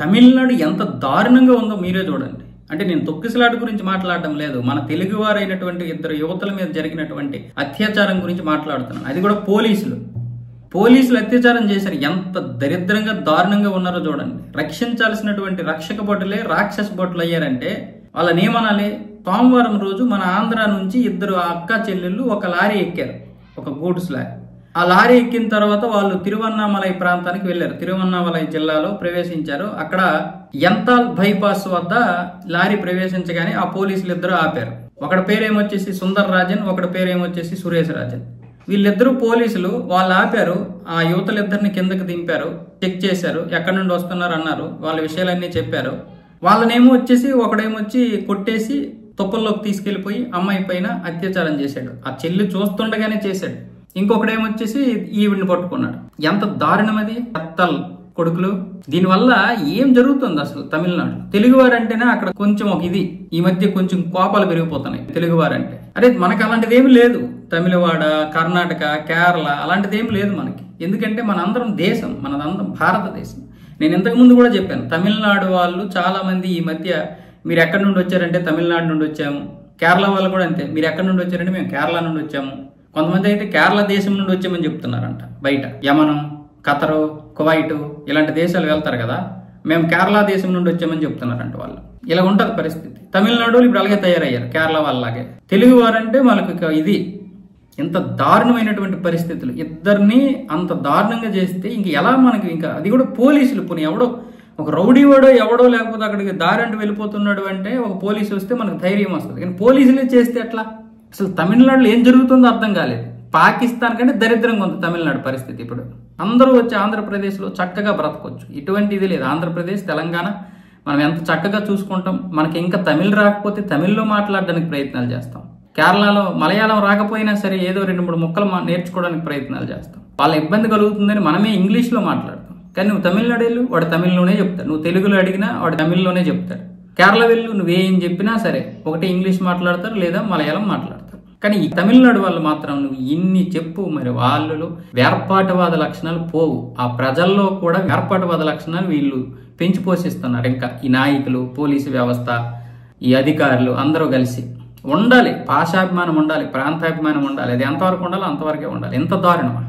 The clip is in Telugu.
తమిళనాడు ఎంత దారుణంగా ఉందో మీరే చూడండి. అంటే నేను తొక్కిసలాట గురించి మాట్లాడటం లేదు, మన తెలుగువారైనటువంటి ఇద్దరు యువతుల మీద జరిగినటువంటి అత్యాచారం గురించి మాట్లాడుతున్నాను. అది కూడా పోలీసులు అత్యాచారం చేశారు. ఎంత దరిద్రంగా దారుణంగా ఉన్నారో చూడండి. రక్షించాల్సినటువంటి రక్షక భటులే రాక్షస భటులు అయ్యారంటే వాళ్ళని ఏమనాలి? సోమవారం రోజు మన ఆంధ్ర నుంచి ఇద్దరు అక్క చెల్లెళ్ళు ఒక లారీ ఎక్కారు, ఒక గూడ్స్ లారీ. ఆ లారీ ఎక్కిన తర్వాత వాళ్ళు తిరువన్నామలై ప్రాంతానికి వెళ్లారు. తిరువన్నామలై జిల్లాలో ప్రవేశించారు. అక్కడ యంతాల్ బైపాస్ వద్ద లారీ ప్రవేశించగానే ఆ పోలీసులు ఇద్దరు ఆపారు. ఒకటి పేరేమొచ్చేసి సుందర్ రాజన్, ఒకటి పేరేమొచ్చేసి సురేష్ రాజన్. వీళ్ళిద్దరూ పోలీసులు వాళ్ళు ఆపారు. ఆ యువతలిద్దరిని కిందకి దింపారు, చెక్ చేశారు, ఎక్కడి నుండి వస్తున్నారు అన్నారు, వాళ్ళ విషయాలన్నీ చెప్పారు. వాళ్ళనేమో వచ్చేసి ఒకడేమొచ్చి కొట్టేసి తుప్పల్లోకి తీసుకెళ్లిపోయి అమ్మాయి పైన అత్యాచారం చేశాడు. ఆ చెల్లి చూస్తుండగానే చేశాడు. ఇంకొకడేమొచ్చేసి ఈవిడిని పట్టుకున్నాడు. ఎంత దారుణం అది! అత్తల్ కొడుకులు. దీనివల్ల ఏం జరుగుతుంది అసలు తమిళనాడు? తెలుగువారంటేనే అక్కడ కొంచెం ఒక ఇది, ఈ మధ్య కొంచెం కోపాలు పెరిగిపోతున్నాయి తెలుగువారంటే. అరే మనకు అలాంటిది ఏమి లేదు. తమిళవాడ, కర్ణాటక, కేరళ అలాంటిది ఏమి లేదు మనకి. ఎందుకంటే మనందరం దేశం, మనదందరం భారతదేశం. నేను ఇంతకు ముందు కూడా చెప్పాను, తమిళనాడు వాళ్ళు చాలా మంది ఈ మధ్య మీరు ఎక్కడి నుండి వచ్చారంటే తమిళనాడు నుండి వచ్చాము. కేరళ వాళ్ళు కూడా అంతే, మీరు ఎక్కడి నుండి వచ్చారంటే మేము కేరళ నుండి వచ్చాము. కొంతమంది అయితే కేరళ దేశం నుండి వచ్చామని చెప్తున్నారంట. బయట యమను, ఖతరు, కువైట్ ఇలాంటి దేశాలు వెళ్తారు కదా, మేము కేరళ దేశం నుండి వచ్చామని చెప్తున్నారంట వాళ్ళు. ఇలా ఉంటుంది పరిస్థితి. తమిళనాడు ఇప్పుడు అలాగే తయారయ్యారు, కేరళ వాళ్ళలాగే. తెలుగు వారంటే మనకు ఇది ఎంత దారుణమైనటువంటి పరిస్థితులు. ఇద్దరిని అంత దారుణంగా చేస్తే ఇంక ఎలా మనకి, ఇంకా అది కూడా పోలీసులు. పోనీ ఎవడో ఒక రౌడీ వాడో ఎవడో లేకపోతే అక్కడికి దారి అంటూ వెళ్ళిపోతున్నాడు అంటే ఒక పోలీసు వస్తే మనకు ధైర్యం వస్తుంది. కానీ పోలీసులే చేస్తే ఎట్లా? అసలు తమిళనాడులో ఏం జరుగుతుందో అర్థం కాలేదు. పాకిస్తాన్ కంటే దరిద్రంగా ఉంది తమిళనాడు పరిస్థితి. ఇప్పుడు అందరూ వచ్చి ఆంధ్రప్రదేశ్లో చక్కగా బ్రతకొచ్చు, ఇటువంటి ఇది లేదు. ఆంధ్రప్రదేశ్, తెలంగాణ మనం ఎంత చక్కగా చూసుకుంటాం. మనకి ఇంకా తమిళ్ రాకపోతే తమిళ్లో మాట్లాడడానికి ప్రయత్నాలు చేస్తాం. కేరళలో మలయాళం రాకపోయినా సరే ఏదో 2-3 ముక్కలు నేర్చుకోవడానికి ప్రయత్నాలు చేస్తాం. వాళ్ళ ఇబ్బంది కలుగుతుందని మనమే ఇంగ్లీష్లో మాట్లాడతాం. కానీ నువ్వు తమిళనాడు వెళ్ళు, వాడు తమిళ్లోనే చెప్తాడు. నువ్వు తెలుగులో అడిగినా వాడు తమిళ్లోనే చెప్తాడు. కేరళ వెళ్ళు, నువ్వేం చెప్పినా సరే ఒకటి ఇంగ్లీష్ మాట్లాడతారు లేదా మలయాళం మాట్లాడతారు. కానీ ఈ తమిళనాడు వాళ్ళు మాత్రం నువ్వు ఇన్ని చెప్పు, మరి వాళ్ళు వేర్పాటువాద లక్షణాలు పోవు. ఆ ప్రజల్లో కూడా వేర్పాటువాద లక్షణాలు వీళ్ళు పెంచి పోషిస్తున్నారు. ఇంకా ఈ నాయకులు, పోలీసు వ్యవస్థ, ఈ అధికారులు అందరూ కలిసి ఉండాలి. భాషాభిమానం ఉండాలి, ప్రాంతాభిమానం ఉండాలి. అది ఎంతవరకు ఉండాలో అంతవరకే ఉండాలి. ఎంత దారుణమా!